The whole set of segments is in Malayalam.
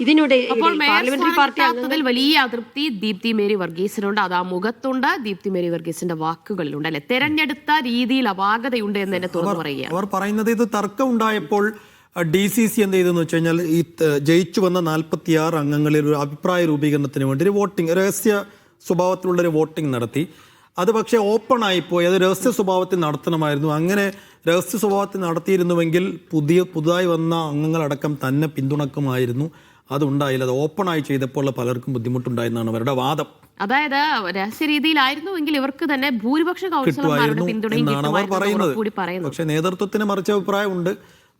ഇതിനിടെ അപ്പോൾ പാർലമെന്ററി പാർട്ടി അംഗങ്ങളിൽ വലിയ അതൃപ്തി ദീപ്തി മേരി വർഗീസിനുണ്ട്. അത് ആ മുഖത്തുണ്ട്, ദീപ്തി മേരി വർഗീസിന്റെ വാക്കുകളിലുണ്ട് അല്ലെ. തെരഞ്ഞെടുത്ത രീതിയിൽ അപാകതയുണ്ട് എന്ന് തന്നെ തുറന്നു പറയുക. അവർ പറയുന്നത് ഇത് തർക്കം ഉണ്ടായപ്പോൾ DCC എന്ത് ചെയ്തെന്ന് വെച്ച് കഴിഞ്ഞാൽ ഈ ജയിച്ചു വന്ന 46 അംഗങ്ങളിൽ ഒരു അഭിപ്രായ രൂപീകരണത്തിന് വേണ്ടി ഒരു വോട്ടിംഗ്, രഹസ്യ സ്വഭാവത്തിലുള്ളൊരു വോട്ടിംഗ് നടത്തി. അത് പക്ഷേ ഓപ്പൺ ആയിപ്പോയി. അത് രഹസ്യ സ്വഭാവത്തിൽ നടത്തണമായിരുന്നു. അങ്ങനെ രഹസ്യ സ്വഭാവത്തിൽ നടത്തിയിരുന്നുവെങ്കിൽ പുതുതായി വന്ന അംഗങ്ങളടക്കം തന്നെ പിന്തുണക്കുമായിരുന്നു. അതുണ്ടായില്ല. അത് ഓപ്പണായി ചെയ്തപ്പോൾ പലർക്കും ബുദ്ധിമുട്ടുണ്ടായെന്നാണ് അവരുടെ വാദം. അതായത് രഹസ്യ രീതിയിലായിരുന്നുവെങ്കിൽ ഇവർക്ക് തന്നെ ഭൂരിപക്ഷ കൗൺസിലർമാരുടെ പിന്തുണയും പറയുന്നത്. പക്ഷേ നേതൃത്വത്തിന് മറിച്ച അഭിപ്രായമുണ്ട്.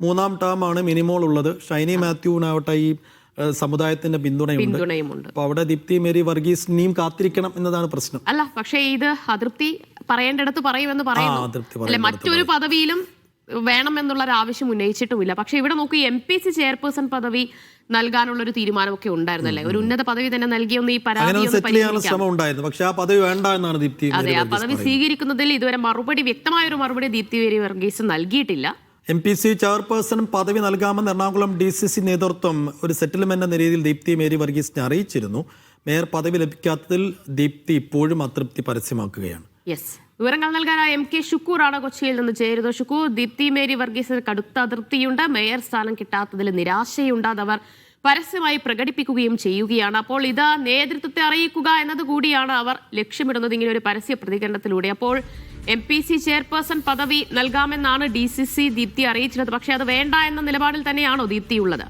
3ാം ടേമാണ് മിനിമോൾ ഉള്ളത്. ഷൈനി മാത്യുവിനാവട്ടെ ഈ സമുദായത്തിന്റെ പിന്തുണയുമുണ്ട്. അപ്പൊ അവിടെ ദീപ്തി മേരി വർഗീസിനെയും കാത്തിരിക്കണം എന്നതാണ് പ്രശ്നം. അല്ല, പക്ഷേ ഇത് അതൃപ്തി പറയേണ്ടടുത്ത് പറയുമെന്ന് പറയുന്നു. മറ്റൊരു പദവിയിലും വേണമെന്നുള്ള ഒരു ആവശ്യം ഉന്നയിച്ചിട്ടുമില്ല. പക്ഷെ ഇവിടെ നോക്കൂ, MPC ചെയർപേഴ്സൺ പദവി നൽകാനുള്ള ഒരു തീരുമാനമൊക്കെ ഉണ്ടായിരുന്നല്ലേ. ഒരു ഉന്നത പദവി തന്നെ നൽകിയൊന്ന് ഈ പരാതി ഉണ്ടായിരുന്നു. പക്ഷെ ആ പദവി വേണ്ട എന്നാണ് ദീപ്തി. അതെ, ആ പദവി സ്വീകരിക്കുന്നതിൽ ഇതുവരെ വ്യക്തമായ ഒരു മറുപടി ദീപ്തി മേരി വർഗീസ് നൽകിയിട്ടില്ല. MPC ചെയർപേഴ്സൺ പദവി നൽകാമെന്ന് എറണാകുളം DCC നേതൃത്വം ഒരു സെറ്റിൽമെന്റ് എന്ന രീതിയിൽ ദീപ്തി മേരി വർഗീസിനെ അറിയിച്ചിരുന്നു. മേയർ പദവി ലഭിക്കാത്തതിൽ ദീപ്തി ഇപ്പോഴും അതൃപ്തി പരസ്യമാക്കുകയാണ്. വിവരങ്ങൾ നൽകാൻ MK ഷുക്കൂറാണ് കൊച്ചിയിൽ നിന്ന് ചേരുന്നത്. ഷുക്കൂർ, ദീപ്തി മേരി വർഗീസിന് കടുത്ത അതൃപ്തിയുണ്ട്. മേയർ സ്ഥാനം കിട്ടാത്തതിൽ നിരാശയുണ്ട്. അതവർ പരസ്യമായി പ്രകടിപ്പിക്കുകയും ചെയ്യുകയാണ്. അപ്പോൾ ഇത് നേതൃത്വത്തെ അറിയിക്കുക എന്നത് കൂടിയാണ് അവർ ലക്ഷ്യമിടുന്നത് ഇങ്ങനെ ഒരു പരസ്യ പ്രതികരണത്തിലൂടെ. അപ്പോൾ MPC ചെയർപേഴ്സൺ പദവി നൽകാമെന്നാണ് DCC ദീപ്തി അറിയിച്ചിരുന്നത്. പക്ഷെ അത് വേണ്ട എന്ന നിലപാടിൽ തന്നെയാണോ ദീപ്തി ഉള്ളത്?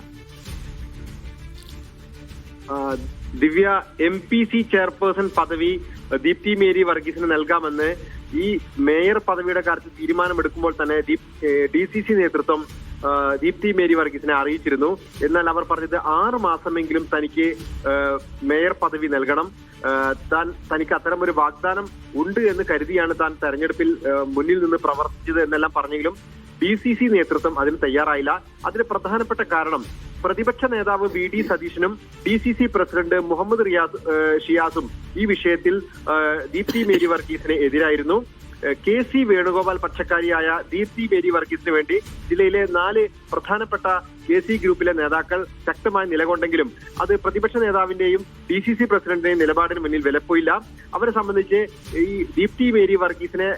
ദിവ്യ, MPC ചെയർപേഴ്സൺ പദവി ദീപ്തി മേരി വർഗീസിന് നൽകാമെന്ന് ഈ മേയർ പദവിയുടെ കാര്യത്തിൽ തീരുമാനമെടുക്കുമ്പോൾ തന്നെ DCC നേതൃത്വം ദീപ്തി മേരി വർഗീസിനെ അറിയിച്ചിരുന്നു. എന്നാൽ അവർ പറഞ്ഞത് 6 മാസമെങ്കിലും തനിക്ക് മേയർ പദവി നൽകണം, തനിക്ക് അത്തരമൊരു വാഗ്ദാനം ഉണ്ട് എന്ന് കരുതിയാണ് താൻ തെരഞ്ഞെടുപ്പിൽ മുന്നിൽ നിന്ന് പ്രവർത്തിച്ചത് എന്നെല്ലാം പറഞ്ഞെങ്കിലും DCC നേതൃത്വം അതിന് തയ്യാറായില്ല. അതിന് പ്രധാനപ്പെട്ട കാരണം പ്രതിപക്ഷ നേതാവ് VD സതീശനും DCC പ്രസിഡന്റ് മുഹമ്മദ് ഷിയാസും ഈ വിഷയത്തിൽ ദീപ്തി മേരി വർഗീസിന് എതിരായിരുന്നു. KC വേണുഗോപാൽ പക്ഷക്കാരിയായ ദീപ്തി മേരി വർഗീസിന് വേണ്ടി ജില്ലയിലെ 4 പ്രധാനപ്പെട്ട KC ഗ്രൂപ്പിലെ നേതാക്കൾ ശക്തമായി നിലകൊണ്ടെങ്കിലും അത് പ്രതിപക്ഷ നേതാവിന്റെയും DCC പ്രസിഡന്റിന്റെയും നിലപാടിന് മുന്നിൽ വിലപ്പോയില്ല. അവരെ സംബന്ധിച്ച് ഈ ദീപ്തി മേരി വർഗീസിനെ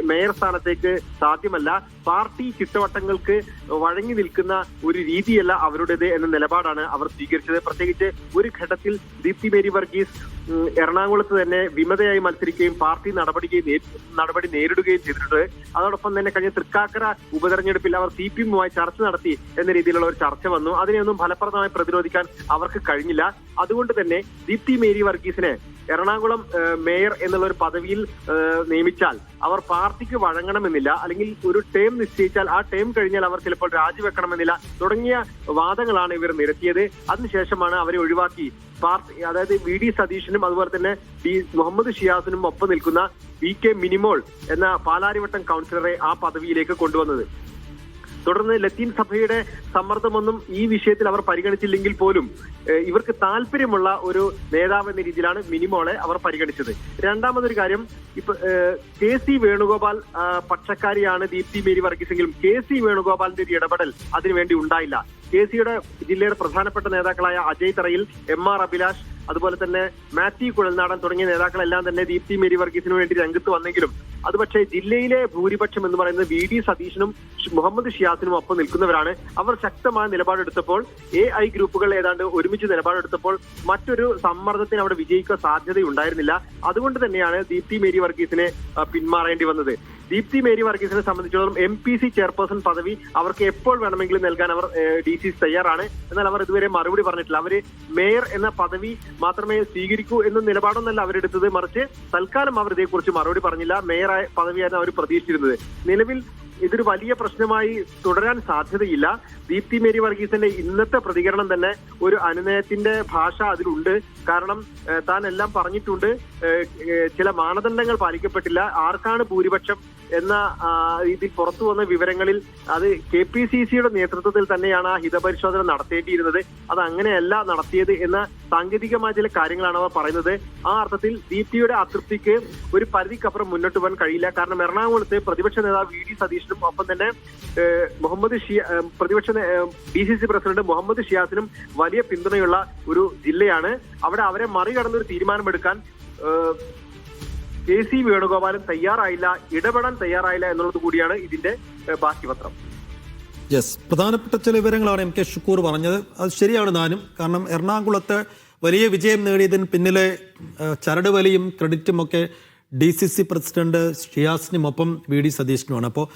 മേയർ സ്ഥാനത്തേക്ക് സാധ്യമല്ല, പാർട്ടി ചുറ്റുവട്ടങ്ങൾക്ക് വഴങ്ങി നിൽക്കുന്ന ഒരു രീതിയല്ല അവരുടേത് എന്ന നിലപാടാണ് അവർ സ്വീകരിച്ചത്. പ്രത്യേകിച്ച് ഒരു ഘട്ടത്തിൽ ദീപ്തി മേരി വർഗീസ് എറണാകുളത്ത് തന്നെ വിമതയായി മത്സരിക്കുകയും പാർട്ടി നടപടി നേരിടുകയും ചെയ്തിട്ടുണ്ട്. അതോടൊപ്പം തന്നെ കഴിഞ്ഞ തൃക്കാക്കര ഉപതെരഞ്ഞെടുപ്പിൽ അവർ CPM-മായി ചർച്ച നടത്തി എന്ന രീതിയിലുള്ള ഒരു ചർച്ച വന്നു. അതിനെയൊന്നും ഫലപ്രദമായി പ്രതിരോധിക്കാൻ അവർക്ക് കഴിഞ്ഞില്ല. അതുകൊണ്ട് തന്നെ ദീപ്തി മേരി വർഗീസിനെ എറണാകുളം മേയർ എന്നുള്ള ഒരു പദവിയിൽ നിയമിച്ചാൽ അവർ പാർട്ടിക്ക് വഴങ്ങണമെന്നില്ല, അല്ലെങ്കിൽ ഒരു ടേം നിശ്ചയിച്ചാൽ ആ ടേം കഴിഞ്ഞാൽ അവർ ചിലപ്പോൾ രാജിവെക്കണമെന്നില്ല തുടങ്ങിയ വാദങ്ങളാണ് ഇവർ നിരത്തിയത്. അതിനുശേഷമാണ് അവരെ ഒഴിവാക്കി പാർട്ടി, അതായത് VD സതീശനും അതുപോലെ തന്നെ മുഹമ്മദ് ഷിയാസിനും ഒപ്പം നിൽക്കുന്ന VK മിനിമോൾ എന്ന പാലാരിവട്ടം കൗൺസിലറെ ആ പദവിയിലേക്ക് കൊണ്ടുവന്നത്. തുടർന്ന് ലത്തീൻ സഭയുടെ സമ്മർദ്ദമൊന്നും ഈ വിഷയത്തിൽ അവർ പരിഗണിച്ചില്ലെങ്കിൽ പോലും ഇവർക്ക് താല്പര്യമുള്ള ഒരു നേതാവ് എന്ന രീതിയിലാണ് മിനിമോളെ അവർ പരിഗണിച്ചത്. രണ്ടാമതൊരു കാര്യം, ഇപ്പൊ KC വേണുഗോപാൽ പക്ഷക്കാരിയാണ് ദീപ്തി മേരി വർഗീസെങ്കിലും KC വേണുഗോപാലിന്റെ ഒരു ഇടപെടൽ അതിനുവേണ്ടി ഉണ്ടായില്ല. KCയുടെ ജില്ലയുടെ പ്രധാനപ്പെട്ട നേതാക്കളായ അജയ് തറയിൽ, MR അഭിലാഷ്, അതുപോലെ തന്നെ മാത്യു കുഴൽനാടൻ തുടങ്ങിയ നേതാക്കളെല്ലാം തന്നെ ദീപ്തി മേരി വർഗീസിന് വേണ്ടി രംഗത്ത് വന്നെങ്കിലും അത് പക്ഷേ ജില്ലയിലെ ഭൂരിപക്ഷം എന്ന് പറയുന്നത് VD സതീശനും മുഹമ്മദ് ഷിയാസിനും ഒപ്പം നിൽക്കുന്നവരാണ്. അവർ ശക്തമായ നിലപാടെടുത്തപ്പോൾ AI ഗ്രൂപ്പുകൾ ഏതാണ്ട് ഒരുമിച്ച് നിലപാടെടുത്തപ്പോൾ മറ്റൊരു സമ്മർദ്ദത്തിന് അവിടെ വിജയിക്കാൻ സാധ്യതയുണ്ടായിരുന്നില്ല. അതുകൊണ്ട് തന്നെയാണ് ദീപ്തി മേരി വർഗീസിനെ പിന്മാറേണ്ടി വന്നത്. ദീപ്തി മേരി വർഗീസിനെ സംബന്ധിച്ചിടത്തോളം MPC ചെയർപേഴ്സൺ പദവി അവർക്ക് എപ്പോൾ വേണമെങ്കിലും നൽകാൻ അവർ DCC തയ്യാറാണ്. എന്നാൽ അവർ ഇതുവരെ മറുപടി പറഞ്ഞിട്ടില്ല. അവര് മേയർ എന്ന പദവി മാത്രമേ സ്വീകരിക്കൂ എന്ന നിലപാടൊന്നല്ല അവരെടുത്തത്, മറിച്ച് തൽക്കാലം അവർ ഇതേക്കുറിച്ച് മറുപടി പറഞ്ഞില്ല. മേയർ പദവിയായിരുന്നു അവർ പ്രതീക്ഷിച്ചിരുന്നത്. നിലവിൽ ഇതൊരു വലിയ പ്രശ്നമായി തുടരാൻ സാധ്യതയില്ല. ദീപ്തി മേരി വർഗീസിന്റെ ഇന്നത്തെ പ്രതികരണം തന്നെ ഒരു അനുനയത്തിന്റെ ഭാഷ അതിലുണ്ട്. കാരണം താൻ എല്ലാം പറഞ്ഞിട്ടുണ്ട്, ചില മാനദണ്ഡങ്ങൾ പാലിക്കപ്പെട്ടില്ല, ആർക്കാണ് ഭൂരിപക്ഷം എന്ന ഇതിൽ പുറത്തു വന്ന വിവരങ്ങളിൽ അത് KPCCയുടെ നേതൃത്വത്തിൽ തന്നെയാണ് ആ ഹിതപരിശോധന നടത്തേണ്ടിയിരുന്നത്. അത് അങ്ങനെയല്ല നടത്തിയത് എന്ന സാങ്കേതികമായ ചില കാര്യങ്ങളാണ് അവർ പറയുന്നത്. ആ അർത്ഥത്തിൽ ദീപ്തിയുടെ അതൃപ്തിക്ക് ഒരു പരിധിക്കപ്പുറം മുന്നോട്ട് പോകാൻ കഴിയില്ല. കാരണം എറണാകുളത്ത് പ്രതിപക്ഷ നേതാവ് VD സതീശനും ഒപ്പം തന്നെ DCC പ്രസിഡന്റ് മുഹമ്മദ് ഷിയാസിനും വലിയ പിന്തുണയുള്ള ഒരു ജില്ലയാണ്. അവിടെ അവരെ മറികടന്നൊരു തീരുമാനമെടുക്കാൻ KC വേണുഗോപാലും തയ്യാറായില്ല, ഇടപെടാൻ തയ്യാറായില്ല എന്നുള്ളത് കൂടിയാണ് ഇതിന്റെ ബാക്കി പത്രം. യെസ്, പ്രധാനപ്പെട്ട ചില വിവരങ്ങളാണ് MK ഷുക്കൂർ പറഞ്ഞത്. അത് ശരിയാണ് താനും. കാരണം എറണാകുളത്ത് വലിയ വിജയം നേടിയതിന് പിന്നിലെ ചരട് വലിയും ക്രെഡിറ്റും ഒക്കെ DCC പ്രസിഡന്റ് ഷിയാസിനുമൊപ്പം VD സതീശനുമാണ്. അപ്പോൾ